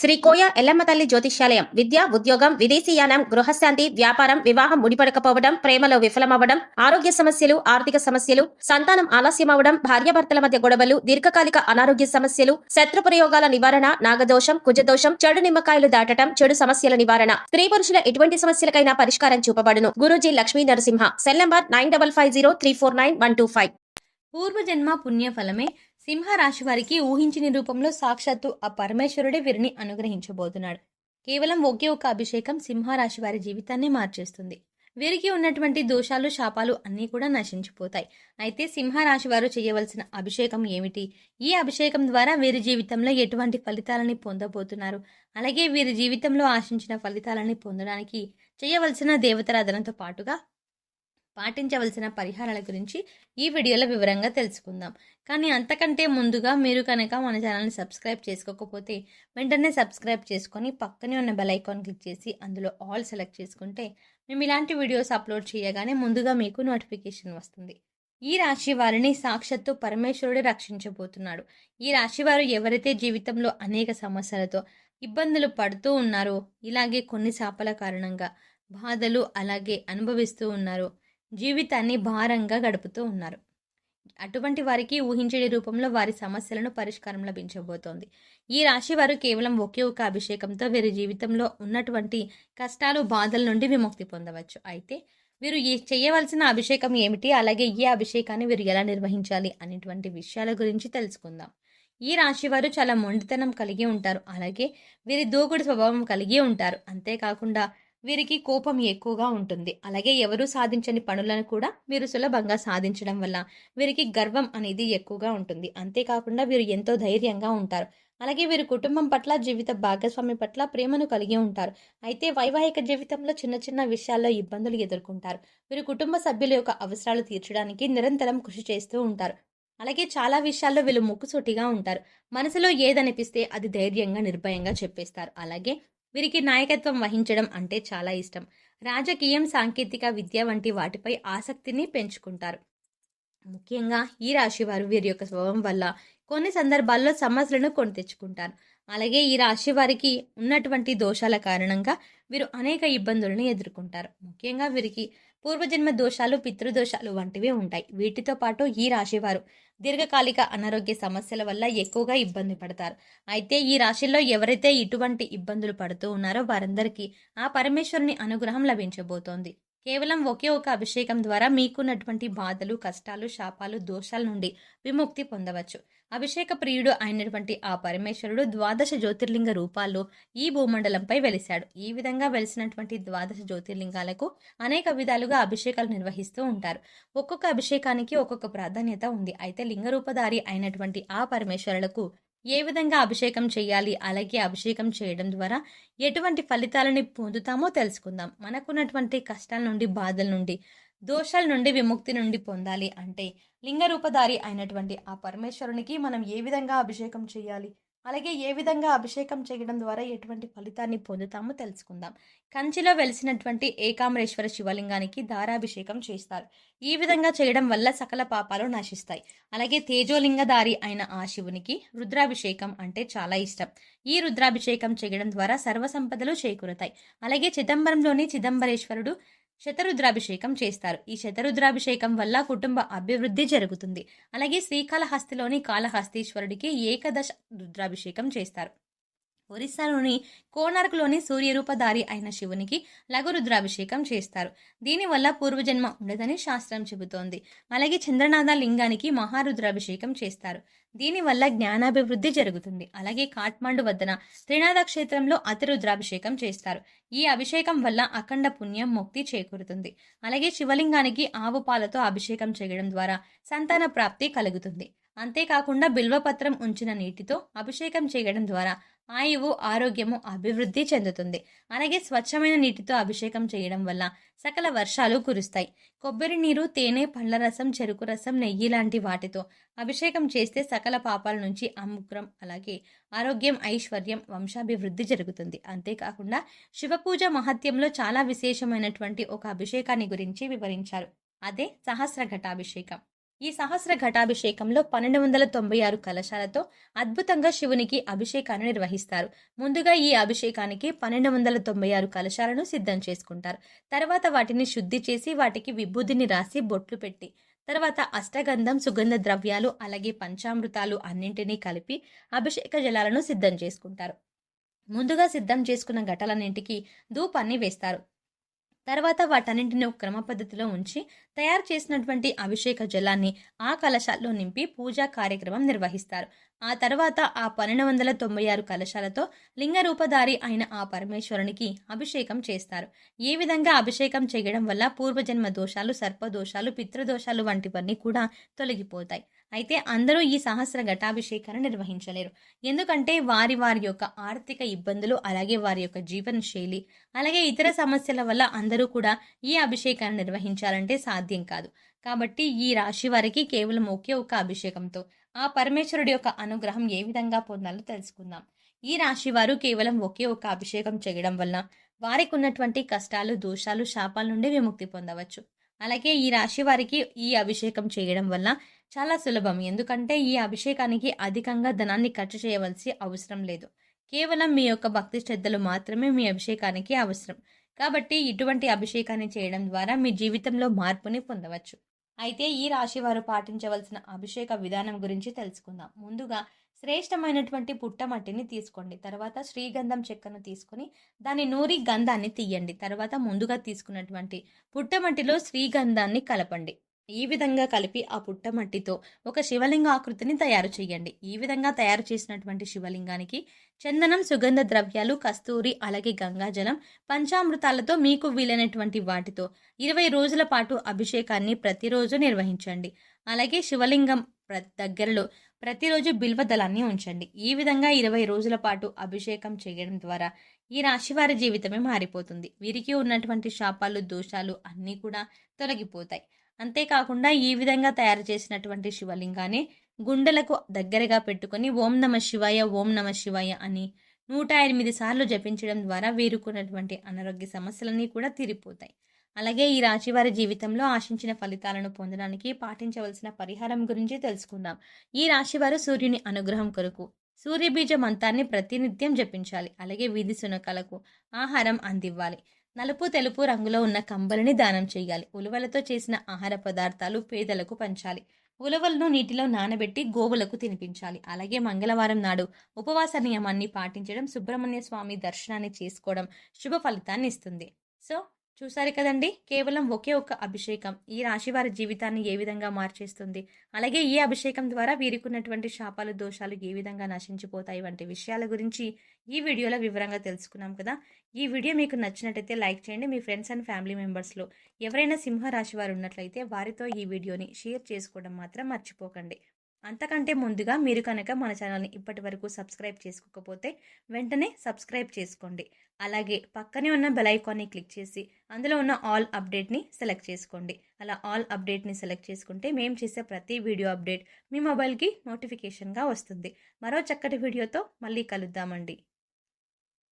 శ్రీ కోయ ఎల్లమ్మ తల్లి జ్యోతిష్యాలయం విద్య, ఉద్యోగం, విదేశీయానం, గృహశాంతి, వ్యాపారం, వివాహం ముడిపడకపోవడం, ప్రేమలో విఫలమవ్వడం, ఆరోగ్య సమస్యలు, ఆర్థిక సమస్యలు, సంతానం ఆలస్యమవడం, భార్యాభర్తల మధ్య గొడవలు, దీర్ఘకాలిక అనారోగ్య సమస్యలు, శత్రు ప్రయోగాల నివారణ, నాగదోషం, కుజదోషం, చెడు నిమ్మకాయలు దాటడం, చెడు సమస్యల నివారణ, స్త్రీ పురుషుల ఎటువంటి సమస్యలకైనా పరిష్కారం చూపబడును. గురూజీ లక్ష్మీ నరసింహ. Cell number 9550349125. పూర్వజన్మ పుణ్యఫలమే సింహరాశి వారికి ఊహించిన రూపంలో సాక్షాత్తు ఆ పరమేశ్వరుడే వీరిని అనుగ్రహించబోతున్నాడు. కేవలం ఒకే ఒక అభిషేకం సింహరాశి వారి జీవితాన్ని మార్చేస్తుంది. వీరికి ఉన్నటువంటి దోషాలు, శాపాలు అన్నీ కూడా నశించిపోతాయి. అయితే సింహరాశి వారు చేయవలసిన అభిషేకం ఏమిటి? ఈ అభిషేకం ద్వారా వీరి జీవితంలో ఎటువంటి ఫలితాలని పొందబోతున్నారు? అలాగే వీరి జీవితంలో ఆశించిన ఫలితాలని పొందడానికి చేయవలసిన దేవతారాధనతో పాటుగా పాటించవలసిన పరిహారాల గురించి ఈ వీడియోలో వివరంగా తెలుసుకుందాం. కానీ అంతకంటే ముందుగా మీరు కనుక మన ఛానల్ని సబ్స్క్రైబ్ చేసుకోకపోతే వెంటనే సబ్స్క్రైబ్ చేసుకొని పక్కనే ఉన్న బెల్ ఐకాన్ క్లిక్ చేసి అందులో ఆల్ సెలెక్ట్ చేసుకుంటే మేము ఇలాంటి వీడియోస్ అప్లోడ్ చేయగానే ముందుగా మీకు నోటిఫికేషన్ వస్తుంది. ఈ రాశి వారిని సాక్షాత్తు పరమేశ్వరుడే రక్షించబోతున్నాడు. ఈ రాశి వారు ఎవరైతే జీవితంలో అనేక సమస్యలతో ఇబ్బందులు పడుతూ ఉన్నారో, ఇలాగే కొన్ని శాపాల కారణంగా బాధలు అలాగే అనుభవిస్తూ ఉన్నారో, జీవితాన్ని భారంగా గడుపుతూ ఉన్నారు. అటువంటి వారికి ఊహించే రూపంలో వారి సమస్యలను పరిష్కారం లభించబోతోంది. ఈ రాశి వారు కేవలం ఒకే ఒక అభిషేకంతో వీరి జీవితంలో ఉన్నటువంటి కష్టాలు, బాధల నుండి విముక్తి పొందవచ్చు. అయితే వీరు చేయవలసిన అభిషేకం ఏమిటి, అలాగే ఈ అభిషేకాన్ని వీరు ఎలా నిర్వహించాలి అనేటువంటి విషయాల గురించి తెలుసుకుందాం. ఈ రాశి వారు చాలా మొండితనం కలిగి ఉంటారు. అలాగే వీరి దూకుడు స్వభావం కలిగి ఉంటారు. అంతేకాకుండా వీరికి కోపం ఎక్కువగా ఉంటుంది. అలాగే ఎవరూ సాధించని పనులను కూడా వీరు సులభంగా సాధించడం వల్ల వీరికి గర్వం అనేది ఎక్కువగా ఉంటుంది. అంతేకాకుండా వీరు ఎంతో ధైర్యంగా ఉంటారు. అలాగే వీరు కుటుంబం పట్ల, జీవిత భాగస్వామి పట్ల ప్రేమను కలిగి ఉంటారు. అయితే వైవాహిక జీవితంలో చిన్న చిన్న విషయాల్లో ఇబ్బందులు ఎదుర్కొంటారు. వీరు కుటుంబ సభ్యుల యొక్క అవసరాలు తీర్చడానికి నిరంతరం కృషి చేస్తూ ఉంటారు. అలాగే చాలా విషయాల్లో వీళ్ళు ముక్కుసూటిగా ఉంటారు. మనసులో ఏదనిపిస్తే అది ధైర్యంగా, నిర్భయంగా చెప్పేస్తారు. అలాగే వీరికి నాయకత్వం వహించడం అంటే చాలా ఇష్టం. రాజకీయం, సాంకేతిక విద్య వంటి వాటిపై ఆసక్తిని పెంచుకుంటారు. ముఖ్యంగా ఈ రాశి వారు వీరి యొక్క స్వభావం వల్ల కొన్ని సందర్భాల్లో సమస్యలను కొని తెచ్చుకుంటారు. అలాగే ఈ రాశి వారికి ఉన్నటువంటి దోషాల కారణంగా వీరు అనేక ఇబ్బందులను ఎదుర్కొంటారు. ముఖ్యంగా వీరికి పూర్వజన్మ దోషాలు, పితృదోషాలు వంటివి ఉంటాయి. వీటితో పాటు ఈ రాశివారు దీర్ఘకాలిక అనారోగ్య సమస్యల వల్ల ఎక్కువగా ఇబ్బంది పడతారు. అయితే ఈ రాశిలో ఎవరైతే ఇటువంటి ఇబ్బందులు పడుతూ ఉన్నారో వారందరికీ ఆ పరమేశ్వరుని అనుగ్రహం లభించబోతోంది. కేవలం ఒకే ఒక అభిషేకం ద్వారా మీకున్నటువంటి బాధలు, కష్టాలు, శాపాలు, దోషాల నుండి విముక్తి పొందవచ్చు. అభిషేక ప్రియుడు అయినటువంటి ఆ పరమేశ్వరుడు 12 జ్యోతిర్లింగ రూపాల్లో ఈ భూమండలంపై వెలిశాడు. ఈ విధంగా వెలిసినటువంటి 12 జ్యోతిర్లింగాలకు అనేక విధాలుగా అభిషేకాలు నిర్వహిస్తూ ఉంటారు. ఒక్కొక్క అభిషేకానికి ఒక్కొక్క ప్రాధాన్యత ఉంది. అయితే లింగరూపధారి అయినటువంటి ఆ పరమేశ్వరులకు ఏ విధంగా అభిషేకం చేయాలి, అలాగే అభిషేకం చేయడం ద్వారా ఎటువంటి ఫలితాలని పొందుతామో తెలుసుకుందాం. మనకున్నటువంటి కష్టాల నుండి, బాధల నుండి, దోషాల నుండి విముక్తి నుండి పొందాలి అంటే లింగరూపధారి అయినటువంటి ఆ పరమేశ్వరునికి మనం ఏ విధంగా అభిషేకం చేయాలి, అలాగే ఏ విధంగా అభిషేకం చేయడం ద్వారా ఎటువంటి ఫలితాన్ని పొందుతామో తెలుసుకుందాం. కంచిలో వెలిసినటువంటి ఏకాంబరేశ్వర శివలింగానికి దారాభిషేకం చేస్తారు. ఈ విధంగా చేయడం వల్ల సకల పాపాలు నశిస్తాయి. అలాగే తేజోలింగధారి అయిన ఆ శివునికి రుద్రాభిషేకం అంటే చాలా ఇష్టం. ఈ రుద్రాభిషేకం చేయడం ద్వారా సర్వసంపదలు చేకూరుతాయి. అలాగే చిదంబరంలోని చిదంబరేశ్వరుడు శతరుద్రాభిషేకం చేస్తారు. ఈ శతరుద్రాభిషేకం వల్ల కుటుంబ అభివృద్ధి జరుగుతుంది. అలాగే శ్రీకాళహస్తిలోని కాళహస్తీశ్వరుడికి ఏకదశ రుద్రాభిషేకం చేస్తారు. ఒరిస్సాలోని కోనార్క్లోని సూర్యరూపధారి అయిన శివునికి లఘురుద్రాభిషేకం చేస్తారు. దీనివల్ల పూర్వజన్మ ఉండదని శాస్త్రం చెబుతోంది. అలాగే చంద్రనాథ లింగానికి మహారుద్రాభిషేకం చేస్తారు. దీనివల్ల జ్ఞానాభివృద్ధి జరుగుతుంది. అలాగే కాట్మాండు వద్దన త్రినాథ క్షేత్రంలో అతిరుద్రాభిషేకం చేస్తారు. ఈ అభిషేకం వల్ల అఖండ పుణ్యం, ముక్తి చేకూరుతుంది. అలాగే శివలింగానికి ఆవు పాలతో అభిషేకం చేయడం ద్వారా సంతాన ప్రాప్తి కలుగుతుంది. అంతేకాకుండా బిల్వపత్రం ఉంచిన నీటితో అభిషేకం చేయడం ద్వారా ఆయువు, ఆరోగ్యము అభివృద్ధి చెందుతుంది. అలాగే స్వచ్ఛమైన నీటితో అభిషేకం చేయడం వల్ల సకల వర్షాలు కురుస్తాయి. కొబ్బరి నీరు, తేనె, పండ్ల రసం, చెరుకు రసం, నెయ్యి లాంటి వాటితో అభిషేకం చేస్తే సకల పాపాల నుంచి అముగ్రం, అలాగే ఆరోగ్యం, ఐశ్వర్యం, వంశాభివృద్ధి జరుగుతుంది. అంతేకాకుండా శివపూజ మహత్యంలో చాలా విశేషమైనటువంటి ఒక అభిషేకాన్ని గురించి వివరించారు. అదే సహస్ర ఘటాభిషేకం. ఈ సహస్ర ఘటాభిషేకంలో 1296 కలశాలతో అద్భుతంగా శివునికి అభిషేకాన్ని నిర్వహిస్తారు. ముందుగా ఈ అభిషేకానికి 1296 కలశాలను సిద్ధం చేసుకుంటారు. తర్వాత వాటిని శుద్ధి చేసి వాటికి విభూదిని రాసి బొట్లు పెట్టి తర్వాత అష్టగంధం, సుగంధ ద్రవ్యాలు అలాగే పంచామృతాలు అన్నింటినీ కలిపి అభిషేక జలాలను సిద్ధం చేసుకుంటారు. ముందుగా సిద్ధం చేసుకున్న ఘటాలన్నింటికి ధూపాన్ని వేస్తారు. తర్వాత వాటన్నింటిని ఒక క్రమ పద్ధతిలో ఉంచి తయారు చేసినటువంటి అభిషేక జలాన్ని ఆ కలశాల్లో నింపి పూజా కార్యక్రమం నిర్వహిస్తారు. ఆ తర్వాత ఆ 1296 కలశాలతో లింగ రూపధారి అయిన ఆ పరమేశ్వరునికి అభిషేకం చేస్తారు. ఈ విధంగా అభిషేకం చేయడం వల్ల పూర్వజన్మ దోషాలు, సర్పదోషాలు, పితృదోషాలు వంటివన్నీ కూడా తొలగిపోతాయి. అయితే అందరూ ఈ సహస్ర ఘటాభిషేకాన్ని నిర్వహించలేరు. ఎందుకంటే వారి వారి యొక్క ఆర్థిక ఇబ్బందులు, అలాగే వారి యొక్క జీవన శైలి, అలాగే ఇతర సమస్యల వల్ల అందరూ కూడా ఈ అభిషేకాన్ని నిర్వహించాలంటే సాధ్యం కాదు. కాబట్టి ఈ రాశి వారికి కేవలం ఒకే ఒక అభిషేకంతో ఆ పరమేశ్వరుడి యొక్క అనుగ్రహం ఏ విధంగా పొందాలో తెలుసుకుందాం. ఈ రాశి వారు కేవలం ఒకే ఒక అభిషేకం చేయడం వల్ల వారికి ఉన్నటువంటి కష్టాలు, దోషాలు, శాపాల నుండి విముక్తి పొందవచ్చు. అలాగే ఈ రాశి వారికి ఈ అభిషేకం చేయడం వల్ల చాలా సులభం. ఎందుకంటే ఈ అభిషేకానికి అధికంగా ధనాన్ని ఖర్చు చేయవలసి అవసరం లేదు. కేవలం మీ యొక్క భక్తి శ్రద్ధలు మాత్రమే మీ అభిషేకానికి అవసరం. కాబట్టి ఇటువంటి అభిషేకాన్ని చేయడం ద్వారా మీ జీవితంలో మార్పుని పొందవచ్చు. అయితే ఈ రాశి వారు పాటించవలసిన అభిషేక విధానం గురించి తెలుసుకుందాం. ముందుగా శ్రేష్టమైనటువంటి పుట్టమట్టిని తీసుకోండి. తర్వాత శ్రీగంధం చెక్కను తీసుకొని దాన్ని నూరి గంధాన్ని తీయండి. తర్వాత ముందుగా తీసుకున్నటువంటి పుట్టమట్టిలో శ్రీగంధాన్ని కలపండి. ఈ విధంగా కలిపి ఆ పుట్టమట్టితో ఒక శివలింగ ఆకృతిని తయారు చేయండి. ఈ విధంగా తయారు చేసినటువంటి శివలింగానికి చందనం, సుగంధ ద్రవ్యాలు, కస్తూరి, అలాగే గంగాజలం, పంచామృతాలతో మీకు వీలైనటువంటి వాటితో 20 రోజుల పాటు అభిషేకాన్ని ప్రతిరోజు నిర్వహించండి. అలాగే శివలింగం దగ్గరలో ప్రతిరోజు బిల్వదళాన్ని ఉంచండి. ఈ విధంగా 20 రోజుల పాటు అభిషేకం చేయడం ద్వారా ఈ రాశి వారి జీవితమే మారిపోతుంది. వీరికి ఉన్నటువంటి శాపాలు, దోషాలు అన్నీ కూడా తొలగిపోతాయి. అంతేకాకుండా ఈ విధంగా తయారు చేసినటువంటి శివలింగాన్ని గుండెలకు దగ్గరగా పెట్టుకొని ఓం నమ శివాయ, ఓం నమ శివాయ అని 108 సార్లు జపించడం ద్వారా వీరుకున్నటువంటి అనారోగ్య సమస్యలన్నీ కూడా తీరిపోతాయి. అలాగే ఈ రాశి వారి జీవితంలో ఆశించిన ఫలితాలను పొందడానికి పాటించవలసిన పరిహారం గురించి తెలుసుకుందాం. ఈ రాశి వారు సూర్యుని అనుగ్రహం కొరకు సూర్యబీజ మంత్రాన్ని ప్రతినిత్యం జపించాలి. అలాగే వీధి శునకాలకు ఆహారం అందివ్వాలి. నలుపు, తెలుపు రంగులో ఉన్న కంబలిని దానం చేయాలి. ఉలువలతో చేసిన ఆహార పదార్థాలు పేదలకు పంచాలి. ఉలవలను నీటిలో నానబెట్టి గోవులకు తినిపించాలి. అలాగే మంగళవారం నాడు ఉపవాస నియమాన్ని పాటించడం, సుబ్రహ్మణ్య స్వామి దర్శనాన్ని చేసుకోవడం శుభ ఫలితాన్ని ఇస్తుంది. సో చూసారు కదండి, కేవలం ఒకే ఒక్క అభిషేకం ఈ రాశి వారి జీవితాన్ని ఏ విధంగా మార్చేస్తుంది, అలాగే ఈ అభిషేకం ద్వారా వీరికున్నటువంటి శాపాలు, దోషాలు ఏ విధంగా నశించిపోతాయి వంటి విషయాల గురించి ఈ వీడియోలో వివరంగా తెలుసుకున్నాం కదా. ఈ వీడియో మీకు నచ్చినట్టయితే లైక్ చేయండి. మీ ఫ్రెండ్స్ అండ్ ఫ్యామిలీ మెంబర్స్లో ఎవరైనా సింహ రాశి వారు ఉన్నట్లయితే వారితో ఈ వీడియోని షేర్ చేసుకోవడం మాత్రం మర్చిపోకండి. అంతకంటే ముందుగా మీరు కనుక మన ఛానల్ని ఇప్పటి వరకు సబ్స్క్రైబ్ చేసుకోకపోతే వెంటనే సబ్స్క్రైబ్ చేసుకోండి. అలాగే పక్కనే ఉన్న బెల్ ఐకాన్ని క్లిక్ చేసి అందులో ఉన్న ఆల్ అప్డేట్ని సెలెక్ట్ చేసుకోండి. అలా ఆల్ అప్డేట్ని సెలెక్ట్ చేసుకుంటే మేము చేసే ప్రతి వీడియో అప్డేట్ మీ మొబైల్కి నోటిఫికేషన్గా వస్తుంది. మరో చక్కటి వీడియోతో మళ్ళీ కలుద్దామండి.